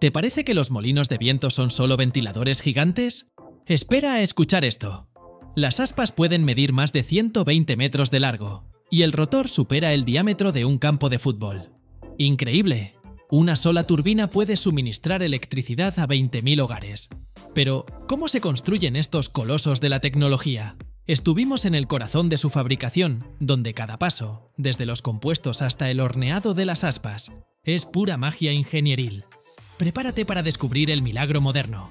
¿Te parece que los molinos de viento son solo ventiladores gigantes? Espera a escuchar esto. Las aspas pueden medir más de 120 metros de largo, y el rotor supera el diámetro de un campo de fútbol. ¡Increíble! Una sola turbina puede suministrar electricidad a 20.000 hogares. Pero, ¿cómo se construyen estos colosos de la tecnología? Estuvimos en el corazón de su fabricación, donde cada paso, desde los compuestos hasta el horneado de las aspas, es pura magia ingenieril. Prepárate para descubrir el milagro moderno.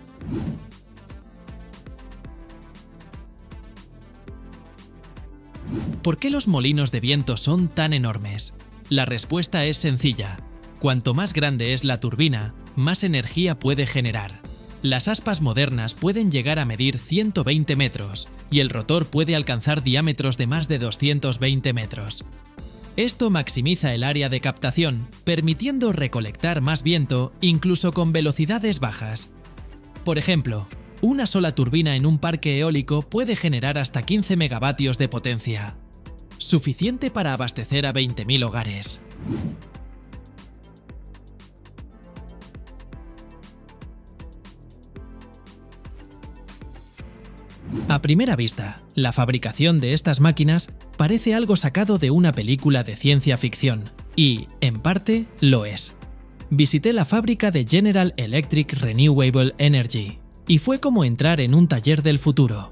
¿Por qué los molinos de viento son tan enormes? La respuesta es sencilla. Cuanto más grande es la turbina, más energía puede generar. Las aspas modernas pueden llegar a medir 120 metros y el rotor puede alcanzar diámetros de más de 220 metros. Esto maximiza el área de captación, permitiendo recolectar más viento incluso con velocidades bajas. Por ejemplo, una sola turbina en un parque eólico puede generar hasta 15 megavatios de potencia, suficiente para abastecer a 20.000 hogares. A primera vista, la fabricación de estas máquinas parece algo sacado de una película de ciencia ficción, y, en parte, lo es. Visité la fábrica de General Electric Renewable Energy, y fue como entrar en un taller del futuro.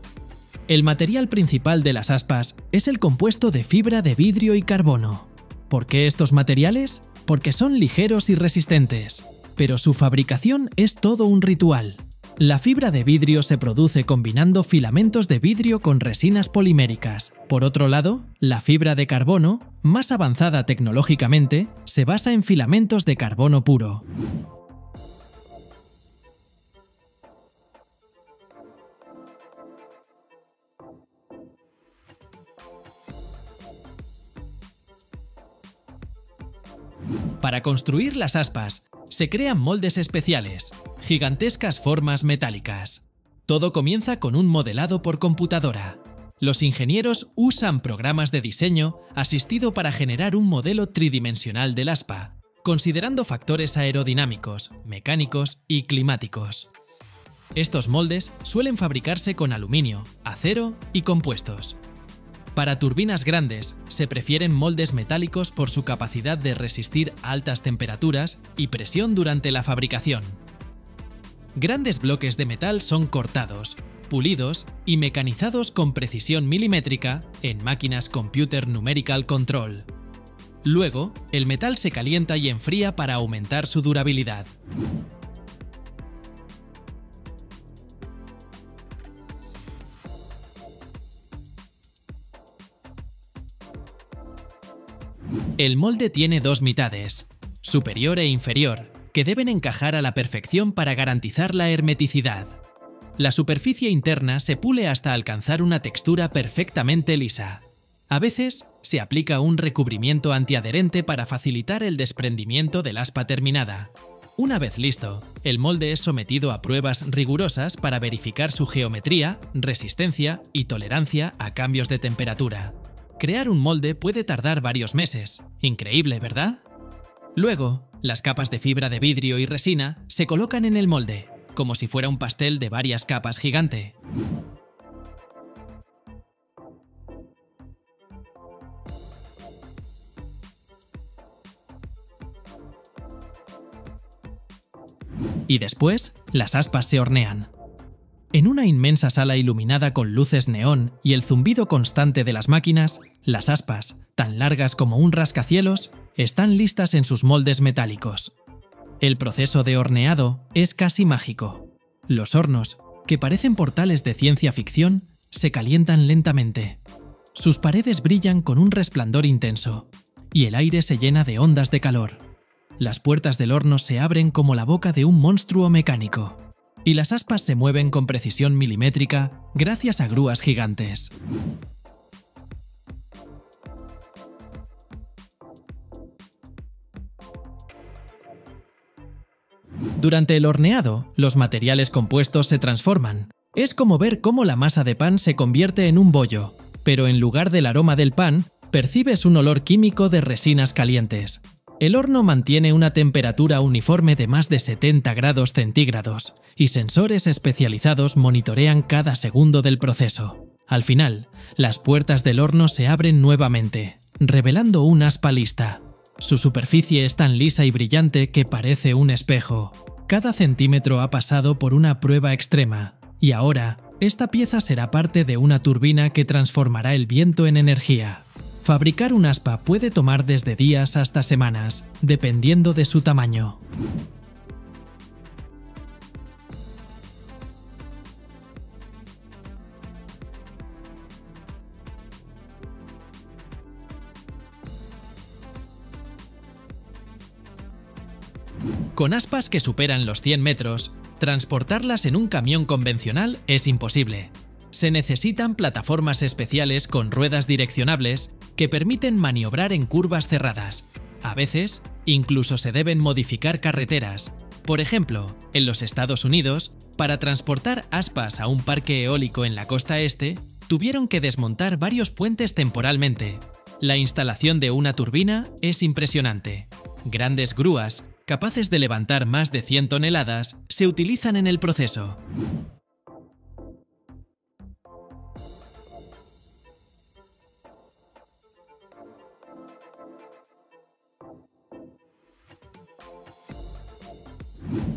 El material principal de las aspas es el compuesto de fibra de vidrio y carbono. ¿Por qué estos materiales? Porque son ligeros y resistentes, pero su fabricación es todo un ritual. La fibra de vidrio se produce combinando filamentos de vidrio con resinas poliméricas. Por otro lado, la fibra de carbono, más avanzada tecnológicamente, se basa en filamentos de carbono puro. Para construir las aspas, se crean moldes especiales, gigantescas formas metálicas. Todo comienza con un modelado por computadora. Los ingenieros usan programas de diseño asistido para generar un modelo tridimensional del aspa, considerando factores aerodinámicos, mecánicos y climáticos. Estos moldes suelen fabricarse con aluminio, acero y compuestos. Para turbinas grandes, se prefieren moldes metálicos por su capacidad de resistir altas temperaturas y presión durante la fabricación. Grandes bloques de metal son cortados, pulidos y mecanizados con precisión milimétrica en máquinas Computer Numerical Control. Luego, el metal se calienta y enfría para aumentar su durabilidad. El molde tiene dos mitades, superior e inferior, que deben encajar a la perfección para garantizar la hermeticidad. La superficie interna se pule hasta alcanzar una textura perfectamente lisa. A veces, se aplica un recubrimiento antiadherente para facilitar el desprendimiento del aspa terminada. Una vez listo, el molde es sometido a pruebas rigurosas para verificar su geometría, resistencia y tolerancia a cambios de temperatura. Crear un molde puede tardar varios meses. Increíble, ¿verdad? Luego, las capas de fibra de vidrio y resina se colocan en el molde, como si fuera un pastel de varias capas gigante. Y después, las aspas se hornean. En una inmensa sala iluminada con luces neón y el zumbido constante de las máquinas, las aspas, tan largas como un rascacielos, están listas en sus moldes metálicos. El proceso de horneado es casi mágico. Los hornos, que parecen portales de ciencia ficción, se calientan lentamente. Sus paredes brillan con un resplandor intenso, y el aire se llena de ondas de calor. Las puertas del horno se abren como la boca de un monstruo mecánico, y las aspas se mueven con precisión milimétrica gracias a grúas gigantes. Durante el horneado, los materiales compuestos se transforman. Es como ver cómo la masa de pan se convierte en un bollo, pero en lugar del aroma del pan, percibes un olor químico de resinas calientes. El horno mantiene una temperatura uniforme de más de 70 grados centígrados y sensores especializados monitorean cada segundo del proceso. Al final, las puertas del horno se abren nuevamente, revelando un aspa lista. Su superficie es tan lisa y brillante que parece un espejo. Cada centímetro ha pasado por una prueba extrema, y ahora, esta pieza será parte de una turbina que transformará el viento en energía. Fabricar un aspa puede tomar desde días hasta semanas, dependiendo de su tamaño. Con aspas que superan los 100 metros, transportarlas en un camión convencional es imposible. Se necesitan plataformas especiales con ruedas direccionables que permiten maniobrar en curvas cerradas. A veces, incluso se deben modificar carreteras. Por ejemplo, en los Estados Unidos, para transportar aspas a un parque eólico en la costa este, tuvieron que desmontar varios puentes temporalmente. La instalación de una turbina es impresionante. Grandes grúas, capaces de levantar más de 100 toneladas, se utilizan en el proceso.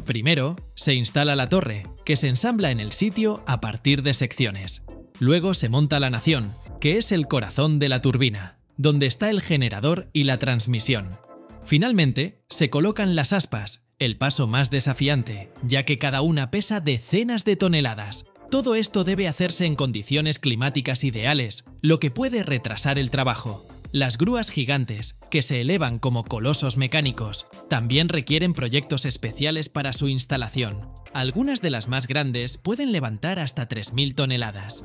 Primero, se instala la torre, que se ensambla en el sitio a partir de secciones. Luego se monta la nación, que es el corazón de la turbina, donde está el generador y la transmisión. Finalmente, se colocan las aspas, el paso más desafiante, ya que cada una pesa decenas de toneladas. Todo esto debe hacerse en condiciones climáticas ideales, lo que puede retrasar el trabajo. Las grúas gigantes, que se elevan como colosos mecánicos, también requieren proyectos especiales para su instalación. Algunas de las más grandes pueden levantar hasta 3.000 toneladas.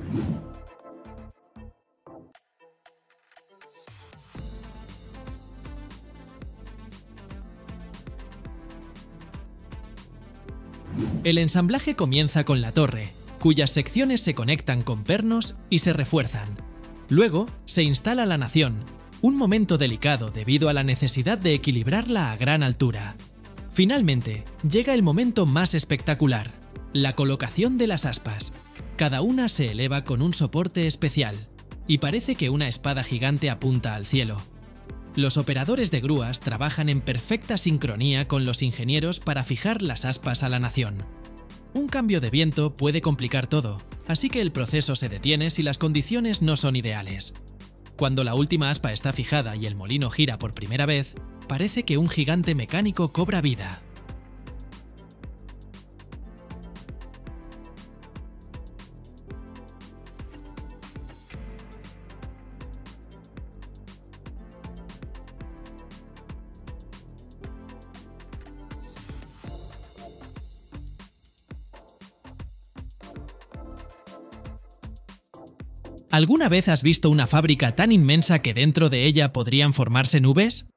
El ensamblaje comienza con la torre, cuyas secciones se conectan con pernos y se refuerzan. Luego, se instala la nación, un momento delicado debido a la necesidad de equilibrarla a gran altura. Finalmente, llega el momento más espectacular, la colocación de las aspas. Cada una se eleva con un soporte especial, y parece que una espada gigante apunta al cielo. Los operadores de grúas trabajan en perfecta sincronía con los ingenieros para fijar las aspas a la nación. Un cambio de viento puede complicar todo, así que el proceso se detiene si las condiciones no son ideales. Cuando la última aspa está fijada y el molino gira por primera vez, parece que un gigante mecánico cobra vida. ¿Alguna vez has visto una fábrica tan inmensa que dentro de ella podrían formarse nubes?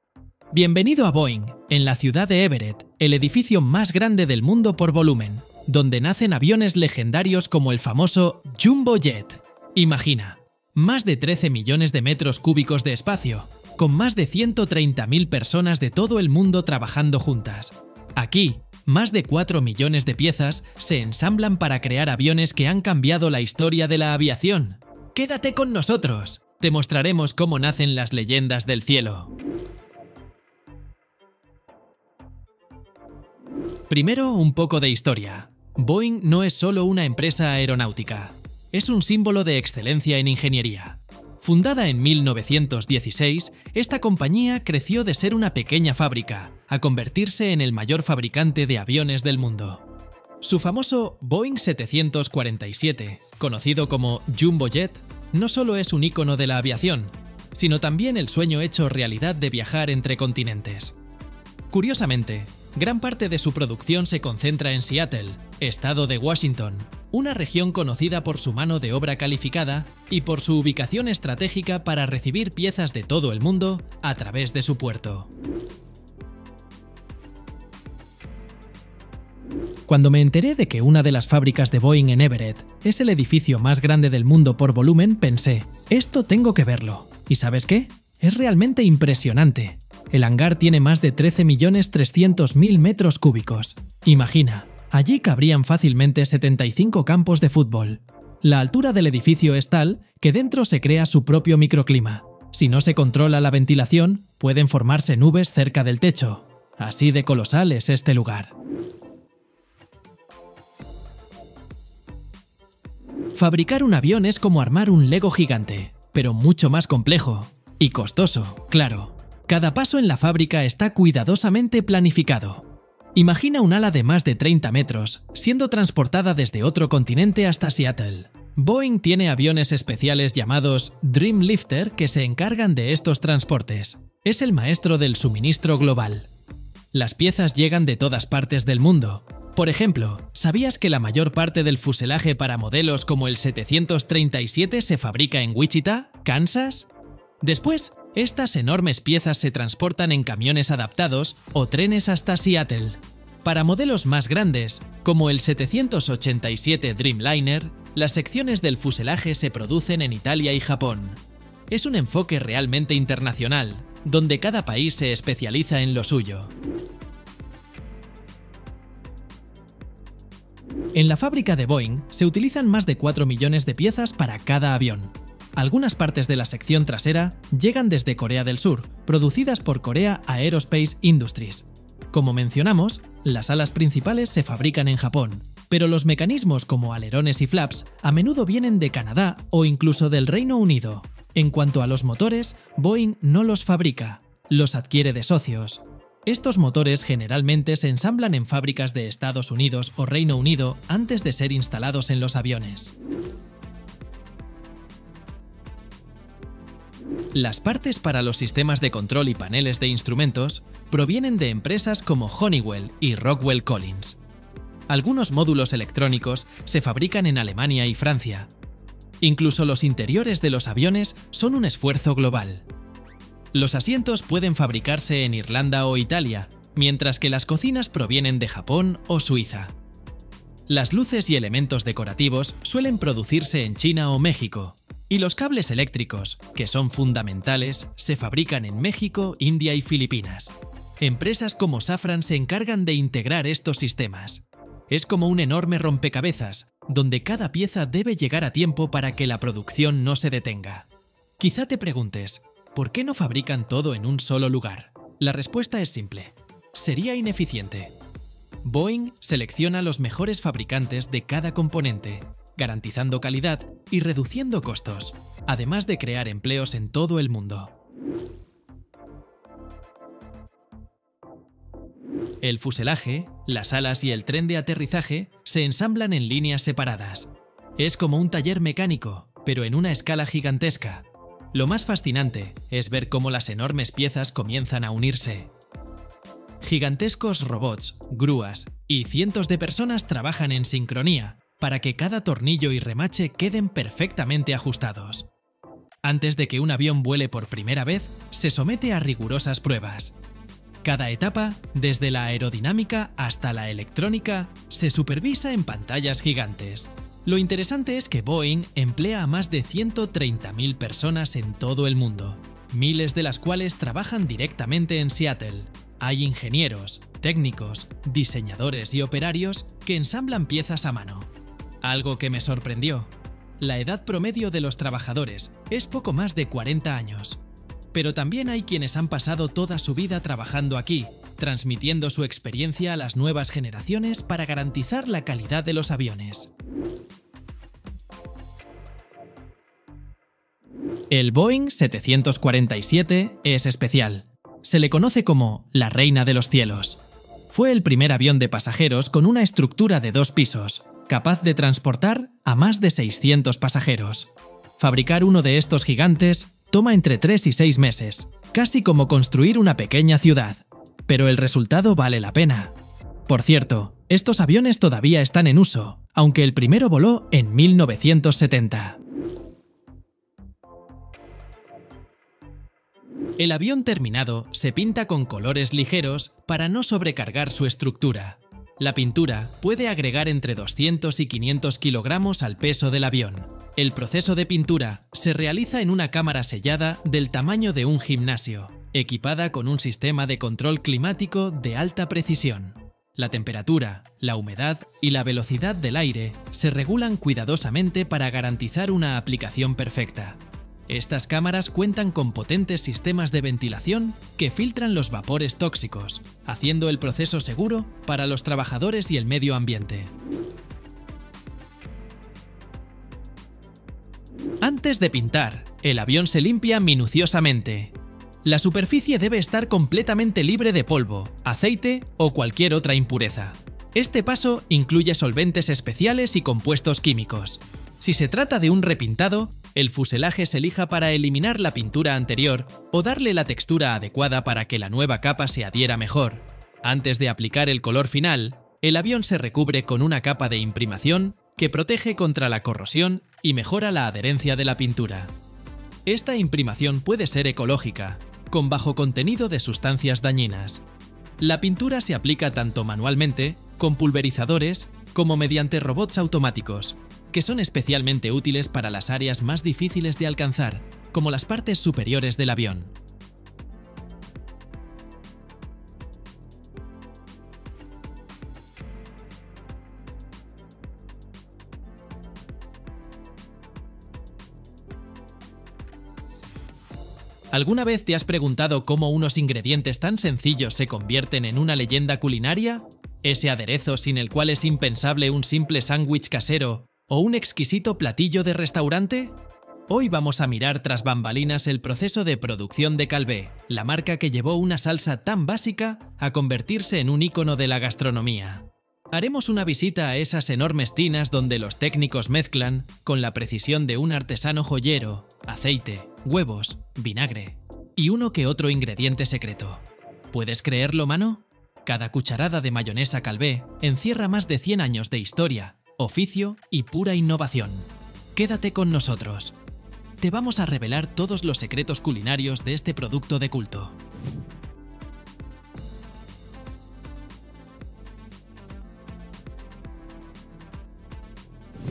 Bienvenido a Boeing, en la ciudad de Everett, el edificio más grande del mundo por volumen, donde nacen aviones legendarios como el famoso Jumbo Jet. Imagina, más de 13 millones de metros cúbicos de espacio, con más de 130.000 personas de todo el mundo trabajando juntas. Aquí, más de 4 millones de piezas se ensamblan para crear aviones que han cambiado la historia de la aviación. ¡Quédate con nosotros! Te mostraremos cómo nacen las leyendas del cielo. Primero, un poco de historia. Boeing no es solo una empresa aeronáutica. Es un símbolo de excelencia en ingeniería. Fundada en 1916, esta compañía creció de ser una pequeña fábrica a convertirse en el mayor fabricante de aviones del mundo. Su famoso Boeing 747, conocido como Jumbo Jet, no solo es un ícono de la aviación, sino también el sueño hecho realidad de viajar entre continentes. Curiosamente, gran parte de su producción se concentra en Seattle, estado de Washington, una región conocida por su mano de obra calificada y por su ubicación estratégica para recibir piezas de todo el mundo a través de su puerto. Cuando me enteré de que una de las fábricas de Boeing en Everett es el edificio más grande del mundo por volumen, pensé, esto tengo que verlo. ¿Y sabes qué? Es realmente impresionante. El hangar tiene más de 13.300.000 metros cúbicos. Imagina, allí cabrían fácilmente 75 campos de fútbol. La altura del edificio es tal que dentro se crea su propio microclima. Si no se controla la ventilación, pueden formarse nubes cerca del techo. Así de colosal es este lugar. Fabricar un avión es como armar un Lego gigante, pero mucho más complejo. Y costoso, claro. Cada paso en la fábrica está cuidadosamente planificado. Imagina un ala de más de 30 metros, siendo transportada desde otro continente hasta Seattle. Boeing tiene aviones especiales llamados Dreamlifter que se encargan de estos transportes. Es el maestro del suministro global. Las piezas llegan de todas partes del mundo. Por ejemplo, ¿sabías que la mayor parte del fuselaje para modelos como el 737 se fabrica en Wichita, Kansas? Después, estas enormes piezas se transportan en camiones adaptados o trenes hasta Seattle. Para modelos más grandes, como el 787 Dreamliner, las secciones del fuselaje se producen en Italia y Japón. Es un enfoque realmente internacional, donde cada país se especializa en lo suyo. En la fábrica de Boeing se utilizan más de 4 millones de piezas para cada avión. Algunas partes de la sección trasera llegan desde Corea del Sur, producidas por Korea Aerospace Industries. Como mencionamos, las alas principales se fabrican en Japón, pero los mecanismos como alerones y flaps a menudo vienen de Canadá o incluso del Reino Unido. En cuanto a los motores, Boeing no los fabrica, los adquiere de socios. Estos motores generalmente se ensamblan en fábricas de Estados Unidos o Reino Unido antes de ser instalados en los aviones. Las partes para los sistemas de control y paneles de instrumentos provienen de empresas como Honeywell y Rockwell Collins. Algunos módulos electrónicos se fabrican en Alemania y Francia. Incluso los interiores de los aviones son un esfuerzo global. Los asientos pueden fabricarse en Irlanda o Italia, mientras que las cocinas provienen de Japón o Suiza. Las luces y elementos decorativos suelen producirse en China o México. Y los cables eléctricos, que son fundamentales, se fabrican en México, India y Filipinas. Empresas como Safran se encargan de integrar estos sistemas. Es como un enorme rompecabezas, donde cada pieza debe llegar a tiempo para que la producción no se detenga. Quizá te preguntes, ¿por qué no fabrican todo en un solo lugar? La respuesta es simple. Sería ineficiente. Boeing selecciona los mejores fabricantes de cada componente, garantizando calidad y reduciendo costos, además de crear empleos en todo el mundo. El fuselaje, las alas y el tren de aterrizaje se ensamblan en líneas separadas. Es como un taller mecánico, pero en una escala gigantesca. Lo más fascinante es ver cómo las enormes piezas comienzan a unirse. Gigantescos robots, grúas y cientos de personas trabajan en sincronía para que cada tornillo y remache queden perfectamente ajustados. Antes de que un avión vuele por primera vez, se somete a rigurosas pruebas. Cada etapa, desde la aerodinámica hasta la electrónica, se supervisa en pantallas gigantes. Lo interesante es que Boeing emplea a más de 130.000 personas en todo el mundo, miles de las cuales trabajan directamente en Seattle. Hay ingenieros, técnicos, diseñadores y operarios que ensamblan piezas a mano. Algo que me sorprendió. La edad promedio de los trabajadores es poco más de 40 años. Pero también hay quienes han pasado toda su vida trabajando aquí, transmitiendo su experiencia a las nuevas generaciones para garantizar la calidad de los aviones. El Boeing 747 es especial. Se le conoce como la reina de los cielos. Fue el primer avión de pasajeros con una estructura de 2 pisos, capaz de transportar a más de 600 pasajeros. Fabricar uno de estos gigantes toma entre 3 y 6 meses, casi como construir una pequeña ciudad. Pero el resultado vale la pena. Por cierto, estos aviones todavía están en uso, aunque el primero voló en 1970. El avión terminado se pinta con colores ligeros para no sobrecargar su estructura. La pintura puede agregar entre 200 y 500 kilogramos al peso del avión. El proceso de pintura se realiza en una cámara sellada del tamaño de un gimnasio. equipada con un sistema de control climático de alta precisión. La temperatura, la humedad y la velocidad del aire se regulan cuidadosamente para garantizar una aplicación perfecta. Estas cámaras cuentan con potentes sistemas de ventilación que filtran los vapores tóxicos, haciendo el proceso seguro para los trabajadores y el medio ambiente. Antes de pintar, el avión se limpia minuciosamente. La superficie debe estar completamente libre de polvo, aceite o cualquier otra impureza. Este paso incluye solventes especiales y compuestos químicos. Si se trata de un repintado, el fuselaje se lija para eliminar la pintura anterior o darle la textura adecuada para que la nueva capa se adhiera mejor. Antes de aplicar el color final, el avión se recubre con una capa de imprimación que protege contra la corrosión y mejora la adherencia de la pintura. Esta imprimación puede ser ecológica, con bajo contenido de sustancias dañinas. La pintura se aplica tanto manualmente, con pulverizadores, como mediante robots automáticos, que son especialmente útiles para las áreas más difíciles de alcanzar, como las partes superiores del avión. ¿Alguna vez te has preguntado cómo unos ingredientes tan sencillos se convierten en una leyenda culinaria? ¿Ese aderezo sin el cual es impensable un simple sándwich casero o un exquisito platillo de restaurante? Hoy vamos a mirar tras bambalinas el proceso de producción de Calvé, la marca que llevó una salsa tan básica a convertirse en un ícono de la gastronomía. Haremos una visita a esas enormes tinas donde los técnicos mezclan, con la precisión de un artesano joyero, aceite, huevos, vinagre y uno que otro ingrediente secreto. ¿Puedes creerlo, mano? Cada cucharada de mayonesa Calvé encierra más de 100 años de historia, oficio y pura innovación. Quédate con nosotros. Te vamos a revelar todos los secretos culinarios de este producto de culto.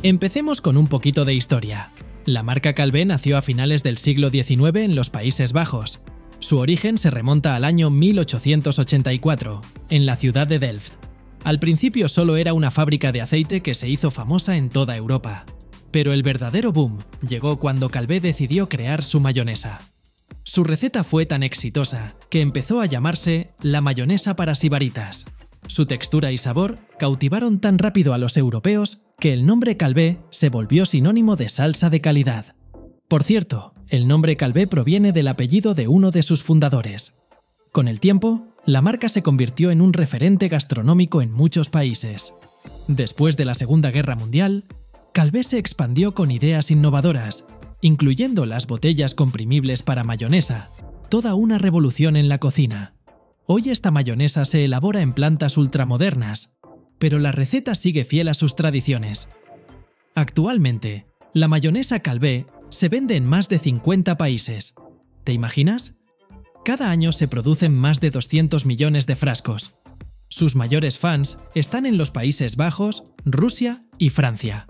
Empecemos con un poquito de historia. La marca Calvé nació a finales del siglo XIX en los Países Bajos. Su origen se remonta al año 1884, en la ciudad de Delft. Al principio solo era una fábrica de aceite que se hizo famosa en toda Europa. Pero el verdadero boom llegó cuando Calvé decidió crear su mayonesa. Su receta fue tan exitosa que empezó a llamarse la mayonesa para sibaritas. Su textura y sabor cautivaron tan rápido a los europeos que el nombre Calvé se volvió sinónimo de salsa de calidad. Por cierto, el nombre Calvé proviene del apellido de uno de sus fundadores. Con el tiempo, la marca se convirtió en un referente gastronómico en muchos países. Después de la Segunda Guerra Mundial, Calvé se expandió con ideas innovadoras, incluyendo las botellas comprimibles para mayonesa, toda una revolución en la cocina. Hoy esta mayonesa se elabora en plantas ultramodernas, pero la receta sigue fiel a sus tradiciones. Actualmente, la mayonesa Calvé se vende en más de 50 países. ¿Te imaginas? Cada año se producen más de 200 millones de frascos. Sus mayores fans están en los Países Bajos, Rusia y Francia.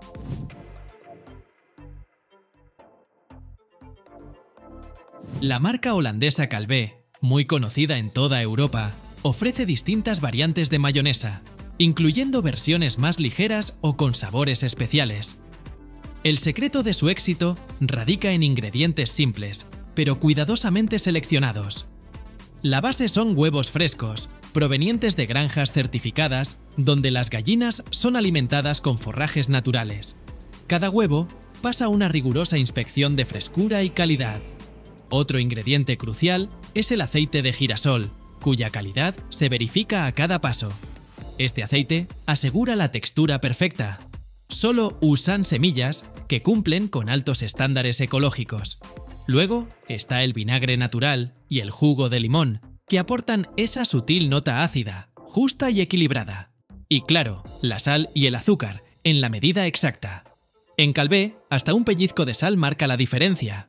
La marca holandesa Calvé, muy conocida en toda Europa, ofrece distintas variantes de mayonesa, incluyendo versiones más ligeras o con sabores especiales. El secreto de su éxito radica en ingredientes simples, pero cuidadosamente seleccionados. La base son huevos frescos, provenientes de granjas certificadas, donde las gallinas son alimentadas con forrajes naturales. Cada huevo pasa una rigurosa inspección de frescura y calidad. Otro ingrediente crucial es el aceite de girasol, cuya calidad se verifica a cada paso. Este aceite asegura la textura perfecta. Solo usan semillas que cumplen con altos estándares ecológicos. Luego está el vinagre natural y el jugo de limón, que aportan esa sutil nota ácida, justa y equilibrada. Y claro, la sal y el azúcar, en la medida exacta. En Calvé, hasta un pellizco de sal marca la diferencia.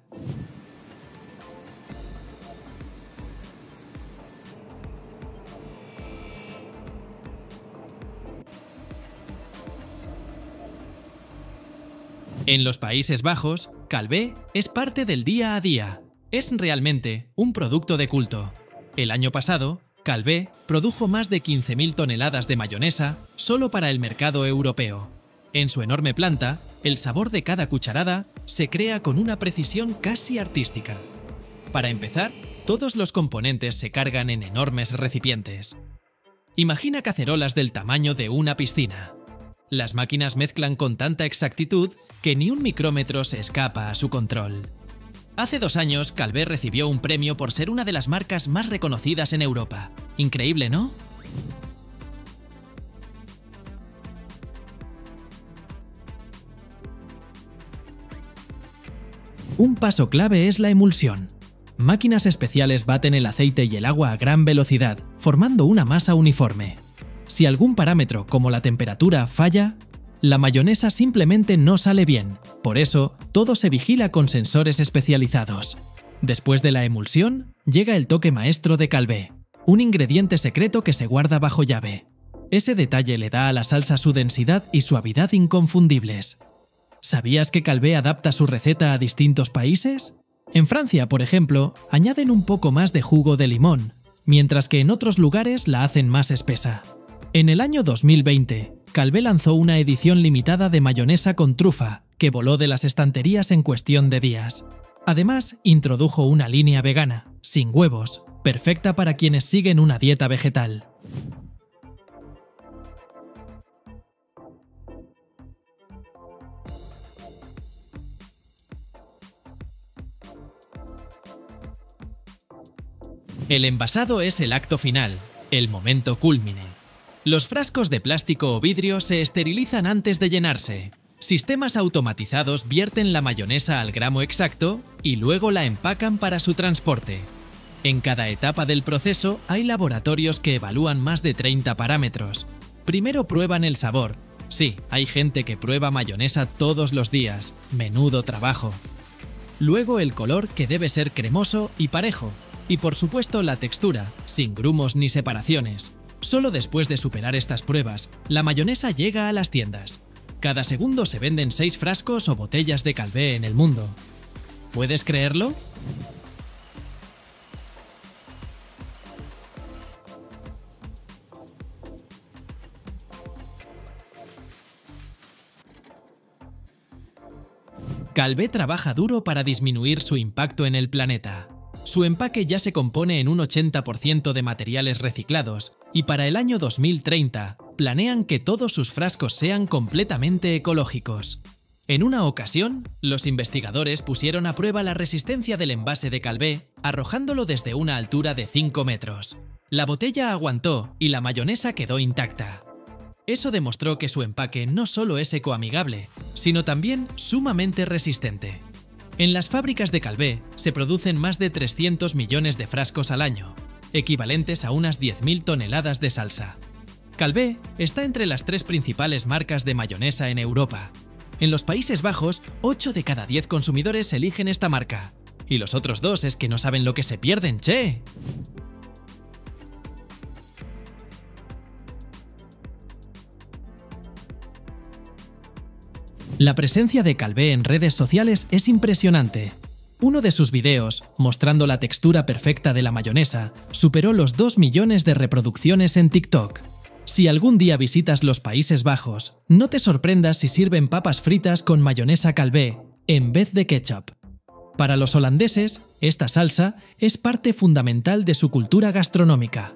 En los Países Bajos, Calvé es parte del día a día. Es realmente un producto de culto. El año pasado, Calvé produjo más de 15.000 toneladas de mayonesa solo para el mercado europeo. En su enorme planta, el sabor de cada cucharada se crea con una precisión casi artística. Para empezar, todos los componentes se cargan en enormes recipientes. Imagina cacerolas del tamaño de una piscina. Las máquinas mezclan con tanta exactitud que ni un micrómetro se escapa a su control. Hace 2 años, Calvé recibió un premio por ser una de las marcas más reconocidas en Europa. Increíble, ¿no? Un paso clave es la emulsión. Máquinas especiales baten el aceite y el agua a gran velocidad, formando una masa uniforme. Si algún parámetro, como la temperatura, falla, la mayonesa simplemente no sale bien. Por eso, todo se vigila con sensores especializados. Después de la emulsión, llega el toque maestro de Calvé, un ingrediente secreto que se guarda bajo llave. Ese detalle le da a la salsa su densidad y suavidad inconfundibles. ¿Sabías que Calvé adapta su receta a distintos países? En Francia, por ejemplo, añaden un poco más de jugo de limón, mientras que en otros lugares la hacen más espesa. En el año 2020, Calvé lanzó una edición limitada de mayonesa con trufa, que voló de las estanterías en cuestión de días. Además, introdujo una línea vegana, sin huevos, perfecta para quienes siguen una dieta vegetal. El envasado es el acto final, el momento cúlmine. Los frascos de plástico o vidrio se esterilizan antes de llenarse. Sistemas automatizados vierten la mayonesa al gramo exacto y luego la empacan para su transporte. En cada etapa del proceso hay laboratorios que evalúan más de 30 parámetros. Primero prueban el sabor. Sí, hay gente que prueba mayonesa todos los días. Menudo trabajo. Luego el color, que debe ser cremoso y parejo. Y por supuesto la textura, sin grumos ni separaciones. Solo después de superar estas pruebas, la mayonesa llega a las tiendas. Cada segundo se venden 6 frascos o botellas de Calvé en el mundo. ¿Puedes creerlo? Calvé trabaja duro para disminuir su impacto en el planeta. Su empaque ya se compone en un 80% de materiales reciclados y para el año 2030 planean que todos sus frascos sean completamente ecológicos. En una ocasión, los investigadores pusieron a prueba la resistencia del envase de Calvé arrojándolo desde una altura de 5 metros. La botella aguantó y la mayonesa quedó intacta. Eso demostró que su empaque no solo es ecoamigable, sino también sumamente resistente. En las fábricas de Calvé se producen más de 300 millones de frascos al año, equivalentes a unas 10.000 toneladas de salsa. Calvé está entre las 3 principales marcas de mayonesa en Europa. En los Países Bajos, 8 de cada 10 consumidores eligen esta marca. Y los otros 2 es que no saben lo que se pierden, ¡che! La presencia de Calvé en redes sociales es impresionante. Uno de sus videos, mostrando la textura perfecta de la mayonesa, superó los 2 millones de reproducciones en TikTok. Si algún día visitas los Países Bajos, no te sorprendas si sirven papas fritas con mayonesa Calvé en vez de ketchup. Para los holandeses, esta salsa es parte fundamental de su cultura gastronómica.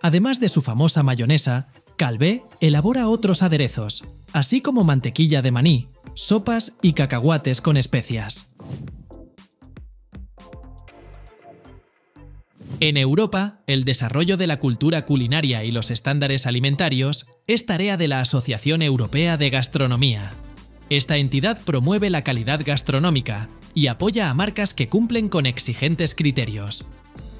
Además de su famosa mayonesa, Calvé elabora otros aderezos, así como mantequilla de maní, sopas y cacahuates con especias. En Europa, el desarrollo de la cultura culinaria y los estándares alimentarios es tarea de la Asociación Europea de Gastronomía. Esta entidad promueve la calidad gastronómica y apoya a marcas que cumplen con exigentes criterios.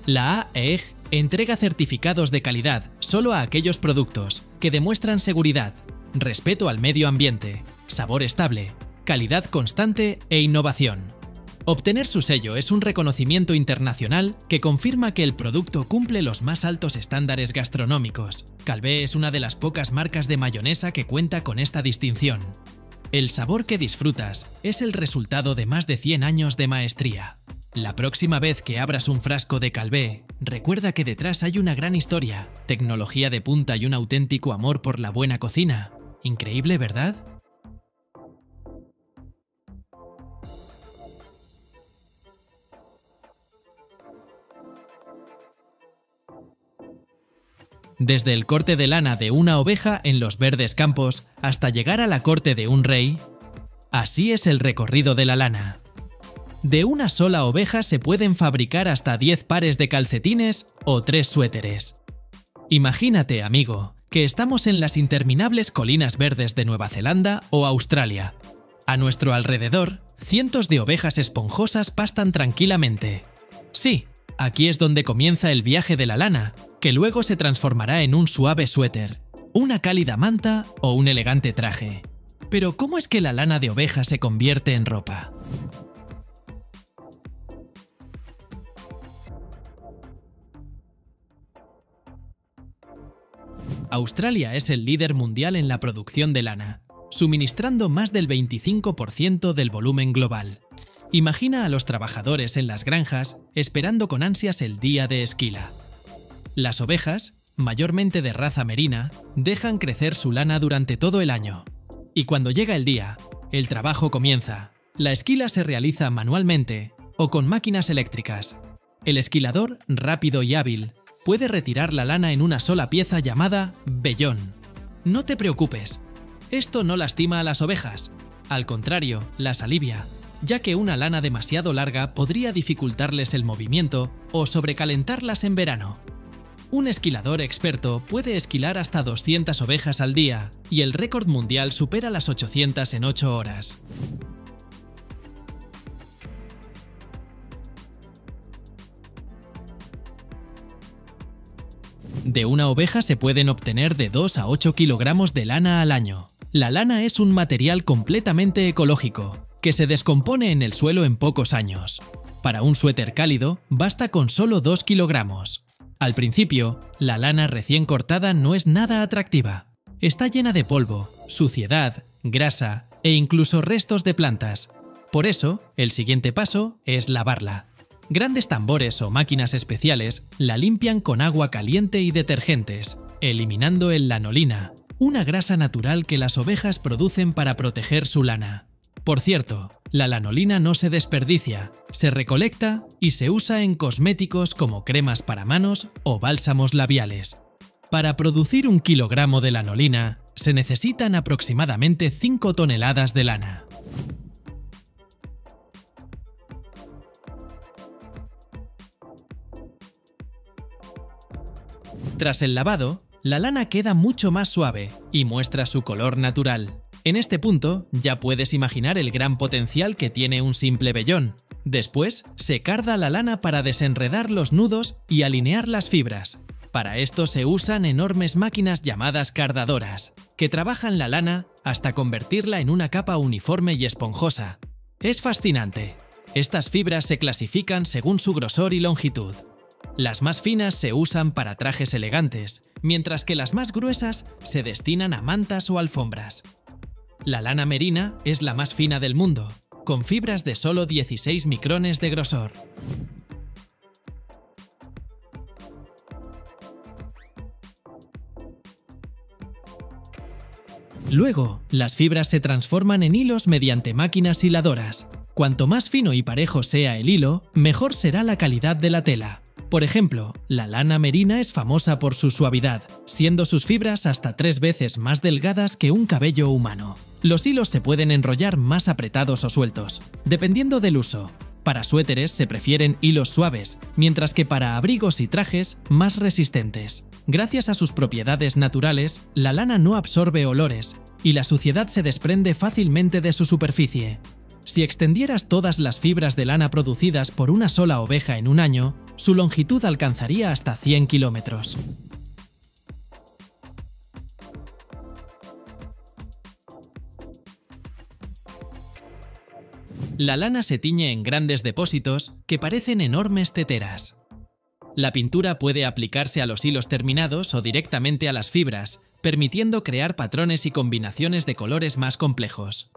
La AEG entrega certificados de calidad solo a aquellos productos que demuestran seguridad, respeto al medio ambiente, sabor estable, calidad constante e innovación. Obtener su sello es un reconocimiento internacional que confirma que el producto cumple los más altos estándares gastronómicos. Calvé es una de las pocas marcas de mayonesa que cuenta con esta distinción. El sabor que disfrutas es el resultado de más de 100 años de maestría. La próxima vez que abras un frasco de Calvé, recuerda que detrás hay una gran historia, tecnología de punta y un auténtico amor por la buena cocina. Increíble, ¿verdad? Desde el corte de lana de una oveja en los verdes campos hasta llegar a la corte de un rey, así es el recorrido de la lana. De una sola oveja se pueden fabricar hasta 10 pares de calcetines o 3 suéteres. Imagínate, amigo, que estamos en las interminables colinas verdes de Nueva Zelanda o Australia. A nuestro alrededor, cientos de ovejas esponjosas pastan tranquilamente. Sí, aquí es donde comienza el viaje de la lana, que luego se transformará en un suave suéter, una cálida manta o un elegante traje. Pero ¿cómo es que la lana de oveja se convierte en ropa? Australia es el líder mundial en la producción de lana, suministrando más del 25% del volumen global. Imagina a los trabajadores en las granjas esperando con ansias el día de esquila. Las ovejas, mayormente de raza merina, dejan crecer su lana durante todo el año. Y cuando llega el día, el trabajo comienza. La esquila se realiza manualmente o con máquinas eléctricas. El esquilador, rápido y hábil, puede retirar la lana en una sola pieza llamada vellón. No te preocupes, esto no lastima a las ovejas. Al contrario, las alivia, ya que una lana demasiado larga podría dificultarles el movimiento o sobrecalentarlas en verano. Un esquilador experto puede esquilar hasta 200 ovejas al día y el récord mundial supera las 800 en 8 horas. De una oveja se pueden obtener de 2 a 8 kilogramos de lana al año. La lana es un material completamente ecológico, que se descompone en el suelo en pocos años. Para un suéter cálido, basta con solo 2 kilogramos. Al principio, la lana recién cortada no es nada atractiva. Está llena de polvo, suciedad, grasa e incluso restos de plantas. Por eso, el siguiente paso es lavarla. Grandes tambores o máquinas especiales la limpian con agua caliente y detergentes, eliminando el lanolina, una grasa natural que las ovejas producen para proteger su lana. Por cierto, la lanolina no se desperdicia, se recolecta y se usa en cosméticos como cremas para manos o bálsamos labiales. Para producir 1 kilogramo de lanolina, se necesitan aproximadamente 5 toneladas de lana. Tras el lavado, la lana queda mucho más suave y muestra su color natural. En este punto, ya puedes imaginar el gran potencial que tiene un simple vellón. Después, se carda la lana para desenredar los nudos y alinear las fibras. Para esto se usan enormes máquinas llamadas cardadoras, que trabajan la lana hasta convertirla en una capa uniforme y esponjosa. Es fascinante. Estas fibras se clasifican según su grosor y longitud. Las más finas se usan para trajes elegantes, mientras que las más gruesas se destinan a mantas o alfombras. La lana merina es la más fina del mundo, con fibras de solo 16 micrones de grosor. Luego, las fibras se transforman en hilos mediante máquinas hiladoras. Cuanto más fino y parejo sea el hilo, mejor será la calidad de la tela. Por ejemplo, la lana merina es famosa por su suavidad, siendo sus fibras hasta 3 veces más delgadas que un cabello humano. Los hilos se pueden enrollar más apretados o sueltos, dependiendo del uso. Para suéteres se prefieren hilos suaves, mientras que para abrigos y trajes, más resistentes. Gracias a sus propiedades naturales, la lana no absorbe olores, y la suciedad se desprende fácilmente de su superficie. Si extendieras todas las fibras de lana producidas por una sola oveja en un año, su longitud alcanzaría hasta 100 kilómetros. La lana se tiñe en grandes depósitos que parecen enormes teteras. La pintura puede aplicarse a los hilos terminados o directamente a las fibras, permitiendo crear patrones y combinaciones de colores más complejos.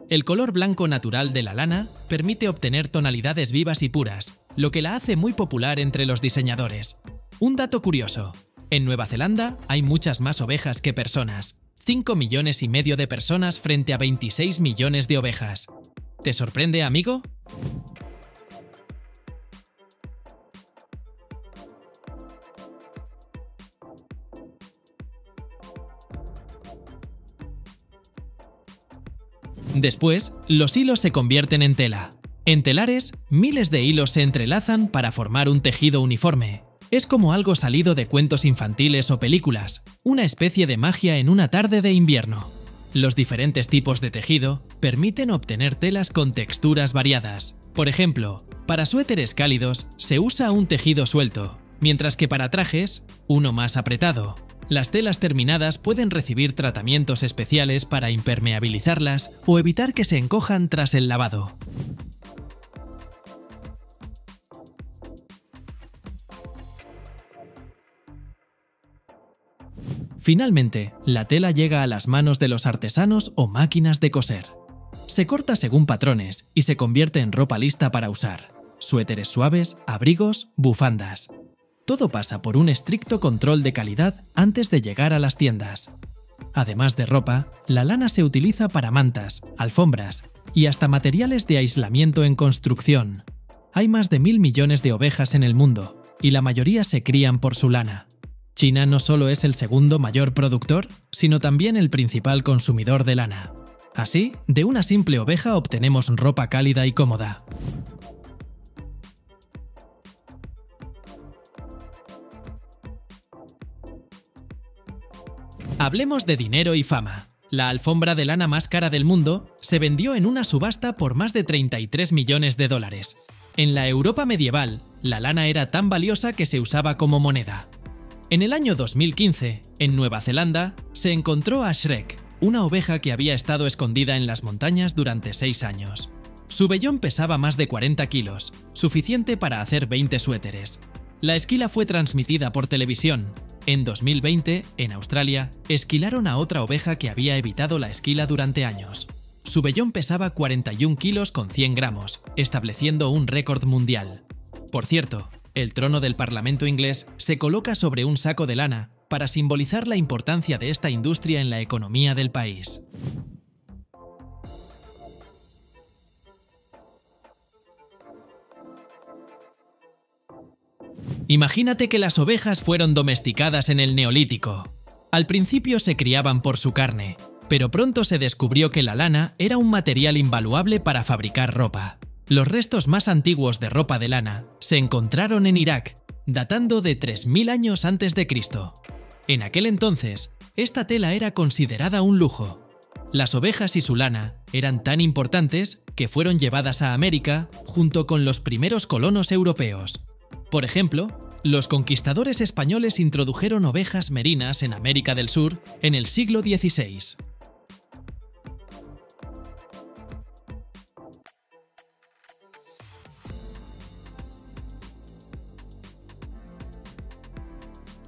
El color blanco natural de la lana permite obtener tonalidades vivas y puras, lo que la hace muy popular entre los diseñadores. Un dato curioso: en Nueva Zelanda hay muchas más ovejas que personas, 5,5 millones de personas frente a 26 millones de ovejas. ¿Te sorprende, amigo? Después, los hilos se convierten en tela. En telares, miles de hilos se entrelazan para formar un tejido uniforme. Es como algo salido de cuentos infantiles o películas, una especie de magia en una tarde de invierno. Los diferentes tipos de tejido permiten obtener telas con texturas variadas. Por ejemplo, para suéteres cálidos se usa un tejido suelto, mientras que para trajes, uno más apretado. Las telas terminadas pueden recibir tratamientos especiales para impermeabilizarlas o evitar que se encojan tras el lavado. Finalmente, la tela llega a las manos de los artesanos o máquinas de coser. Se corta según patrones y se convierte en ropa lista para usar: suéteres suaves, abrigos, bufandas. Todo pasa por un estricto control de calidad antes de llegar a las tiendas. Además de ropa, la lana se utiliza para mantas, alfombras y hasta materiales de aislamiento en construcción. Hay más de 1.000 millones de ovejas en el mundo y la mayoría se crían por su lana. China no solo es el segundo mayor productor, sino también el principal consumidor de lana. Así, de una simple oveja obtenemos ropa cálida y cómoda. Hablemos de dinero y fama. La alfombra de lana más cara del mundo se vendió en una subasta por más de 33 millones de dólares. En la Europa medieval, la lana era tan valiosa que se usaba como moneda. En el año 2015, en Nueva Zelanda, se encontró a Shrek, una oveja que había estado escondida en las montañas durante 6 años. Su vellón pesaba más de 40 kilos, suficiente para hacer 20 suéteres. La esquila fue transmitida por televisión. En 2020, en Australia, esquilaron a otra oveja que había evitado la esquila durante años. Su vellón pesaba 41 kilos con 100 gramos, estableciendo un récord mundial. Por cierto, el trono del Parlamento inglés se coloca sobre un saco de lana para simbolizar la importancia de esta industria en la economía del país. Imagínate que las ovejas fueron domesticadas en el Neolítico. Al principio se criaban por su carne, pero pronto se descubrió que la lana era un material invaluable para fabricar ropa. Los restos más antiguos de ropa de lana se encontraron en Irak, datando de 3000 años antes de Cristo. En aquel entonces, esta tela era considerada un lujo. Las ovejas y su lana eran tan importantes que fueron llevadas a América junto con los primeros colonos europeos. Por ejemplo, los conquistadores españoles introdujeron ovejas merinas en América del Sur en el siglo XVI.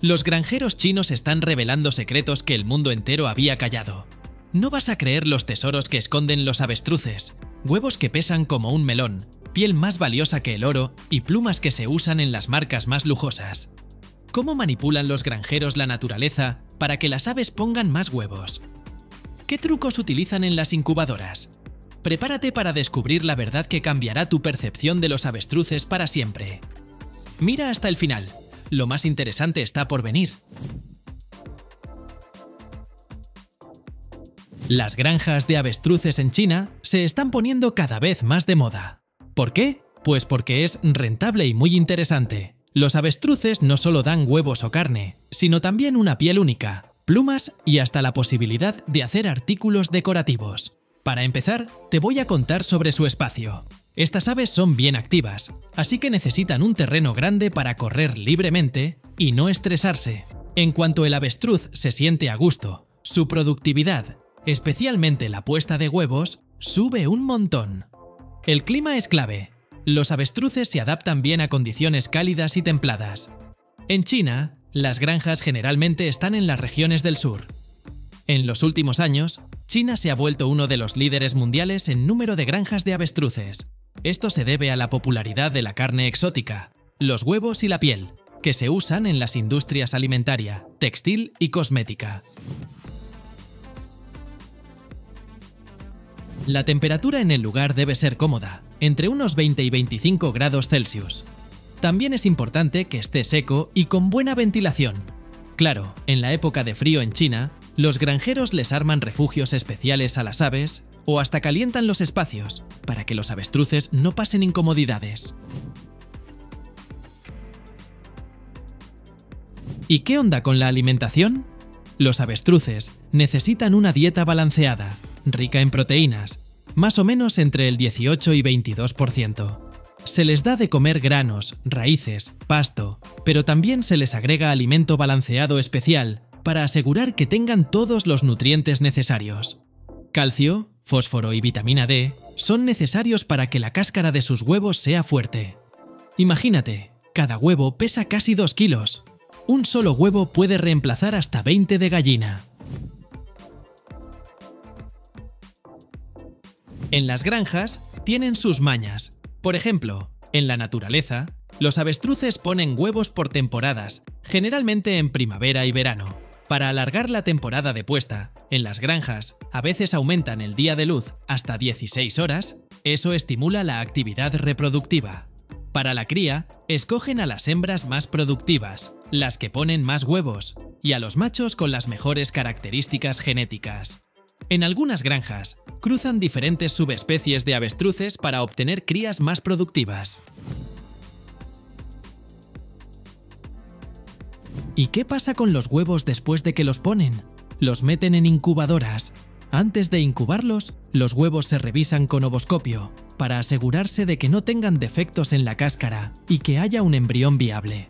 Los granjeros chinos están revelando secretos que el mundo entero había callado. No vas a creer los tesoros que esconden los avestruces, huevos que pesan como un melón, piel más valiosa que el oro y plumas que se usan en las marcas más lujosas. ¿Cómo manipulan los granjeros la naturaleza para que las aves pongan más huevos? ¿Qué trucos utilizan en las incubadoras? Prepárate para descubrir la verdad que cambiará tu percepción de los avestruces para siempre. Mira hasta el final. Lo más interesante está por venir. Las granjas de avestruces en China se están poniendo cada vez más de moda. ¿Por qué? Pues porque es rentable y muy interesante. Los avestruces no solo dan huevos o carne, sino también una piel única, plumas y hasta la posibilidad de hacer artículos decorativos. Para empezar, te voy a contar sobre su espacio. Estas aves son bien activas, así que necesitan un terreno grande para correr libremente y no estresarse. En cuanto el avestruz se siente a gusto, su productividad, especialmente la puesta de huevos, sube un montón. El clima es clave. Los avestruces se adaptan bien a condiciones cálidas y templadas. En China, las granjas generalmente están en las regiones del sur. En los últimos años, China se ha vuelto uno de los líderes mundiales en número de granjas de avestruces. Esto se debe a la popularidad de la carne exótica, los huevos y la piel, que se usan en las industrias alimentaria, textil y cosmética. La temperatura en el lugar debe ser cómoda, entre unos 20 y 25 grados Celsius. También es importante que esté seco y con buena ventilación. Claro, en la época de frío en China, los granjeros les arman refugios especiales a las aves o hasta calientan los espacios para que los avestruces no pasen incomodidades. ¿Y qué onda con la alimentación? Los avestruces necesitan una dieta balanceada, rica en proteínas, más o menos entre el 18 y 22%. Se les da de comer granos, raíces, pasto, pero también se les agrega alimento balanceado especial para asegurar que tengan todos los nutrientes necesarios. Calcio, fósforo y vitamina D son necesarios para que la cáscara de sus huevos sea fuerte. Imagínate, cada huevo pesa casi 2 kilos. Un solo huevo puede reemplazar hasta 20 de gallina. En las granjas tienen sus mañas. Por ejemplo, en la naturaleza, los avestruces ponen huevos por temporadas, generalmente en primavera y verano. Para alargar la temporada de puesta, en las granjas a veces aumentan el día de luz hasta 16 horas, eso estimula la actividad reproductiva. Para la cría, escogen a las hembras más productivas, las que ponen más huevos, y a los machos con las mejores características genéticas. En algunas granjas, cruzan diferentes subespecies de avestruces para obtener crías más productivas. ¿Y qué pasa con los huevos después de que los ponen? Los meten en incubadoras. Antes de incubarlos, los huevos se revisan con ovoscopio para asegurarse de que no tengan defectos en la cáscara y que haya un embrión viable.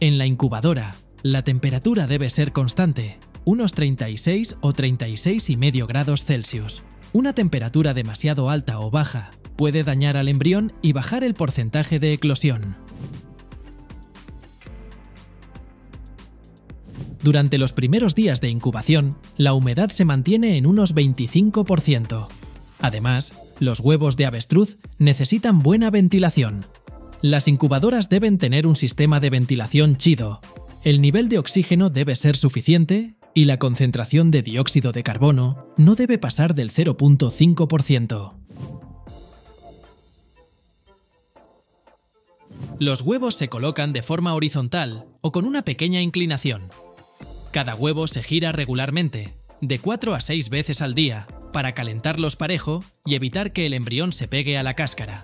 En la incubadora, la temperatura debe ser constante, unos 36 o 36,5 grados Celsius. Una temperatura demasiado alta o baja puede dañar al embrión y bajar el porcentaje de eclosión. Durante los primeros días de incubación, la humedad se mantiene en unos 25%. Además, los huevos de avestruz necesitan buena ventilación. Las incubadoras deben tener un sistema de ventilación chido. El nivel de oxígeno debe ser suficiente y la concentración de dióxido de carbono no debe pasar del 0,5%. Los huevos se colocan de forma horizontal o con una pequeña inclinación. Cada huevo se gira regularmente, de 4 a 6 veces al día, para calentarlos parejo y evitar que el embrión se pegue a la cáscara.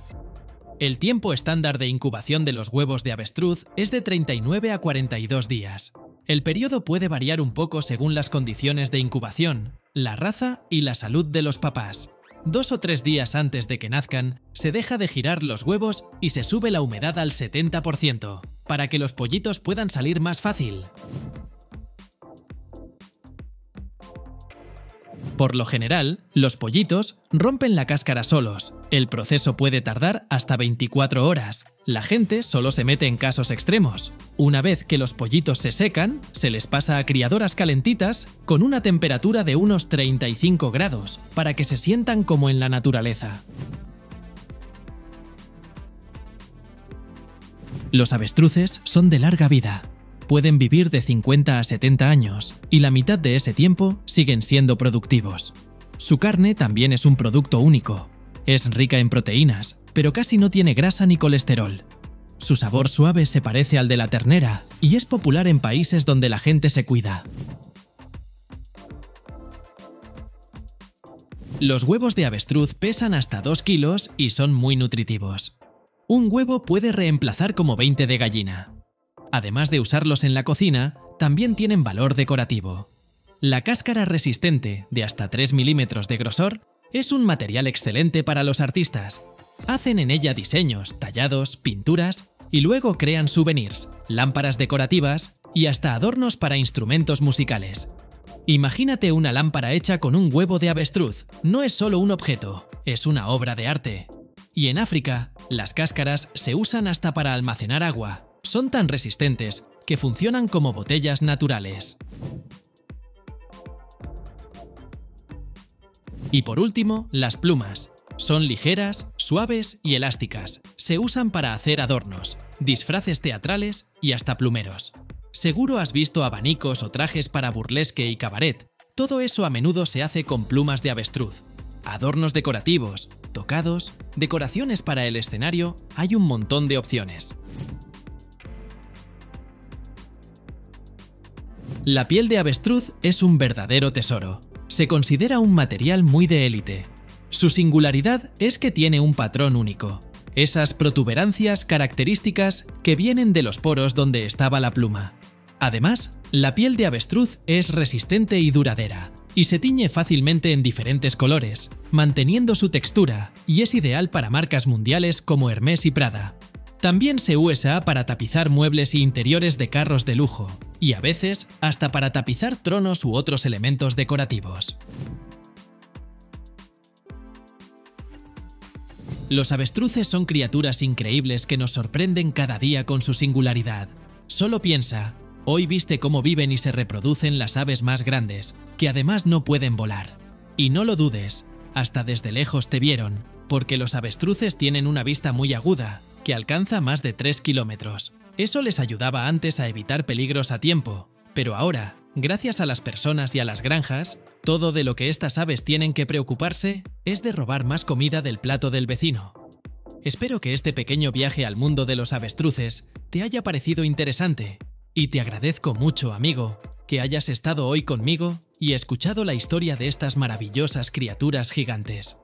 El tiempo estándar de incubación de los huevos de avestruz es de 39 a 42 días. El periodo puede variar un poco según las condiciones de incubación, la raza y la salud de los papás. 2 o 3 días antes de que nazcan, se deja de girar los huevos y se sube la humedad al 70%, para que los pollitos puedan salir más fácil. Por lo general, los pollitos rompen la cáscara solos. El proceso puede tardar hasta 24 horas. La gente solo se mete en casos extremos. Una vez que los pollitos se secan, se les pasa a criadoras calentitas con una temperatura de unos 35 grados, para que se sientan como en la naturaleza. Los avestruces son de larga vida. Pueden vivir de 50 a 70 años y la mitad de ese tiempo siguen siendo productivos. Su carne también es un producto único. Es rica en proteínas, pero casi no tiene grasa ni colesterol. Su sabor suave se parece al de la ternera y es popular en países donde la gente se cuida. Los huevos de avestruz pesan hasta 2 kilos y son muy nutritivos. Un huevo puede reemplazar como 20 de gallina. Además de usarlos en la cocina, también tienen valor decorativo. La cáscara resistente, de hasta 3 milímetros de grosor, es un material excelente para los artistas. Hacen en ella diseños, tallados, pinturas y luego crean souvenirs, lámparas decorativas y hasta adornos para instrumentos musicales. Imagínate una lámpara hecha con un huevo de avestruz. No es solo un objeto, es una obra de arte. Y en África, las cáscaras se usan hasta para almacenar agua. Son tan resistentes que funcionan como botellas naturales. Y por último, las plumas. Son ligeras, suaves y elásticas. Se usan para hacer adornos, disfraces teatrales y hasta plumeros. Seguro has visto abanicos o trajes para burlesque y cabaret. Todo eso a menudo se hace con plumas de avestruz. Adornos decorativos, tocados, decoraciones para el escenario, hay un montón de opciones. La piel de avestruz es un verdadero tesoro. Se considera un material muy de élite. Su singularidad es que tiene un patrón único. Esas protuberancias características que vienen de los poros donde estaba la pluma. Además, la piel de avestruz es resistente y duradera, y se tiñe fácilmente en diferentes colores, manteniendo su textura, y es ideal para marcas mundiales como Hermès y Prada. También se usa para tapizar muebles y interiores de carros de lujo, y a veces hasta para tapizar tronos u otros elementos decorativos. Los avestruces son criaturas increíbles que nos sorprenden cada día con su singularidad. Solo piensa, hoy viste cómo viven y se reproducen las aves más grandes, que además no pueden volar. Y no lo dudes, hasta desde lejos te vieron, porque los avestruces tienen una vista muy aguda, que alcanza más de 3 kilómetros. Eso les ayudaba antes a evitar peligros a tiempo, pero ahora, gracias a las personas y a las granjas, todo de lo que estas aves tienen que preocuparse es de robar más comida del plato del vecino. Espero que este pequeño viaje al mundo de los avestruces te haya parecido interesante, y te agradezco mucho, amigo, que hayas estado hoy conmigo y escuchado la historia de estas maravillosas criaturas gigantes.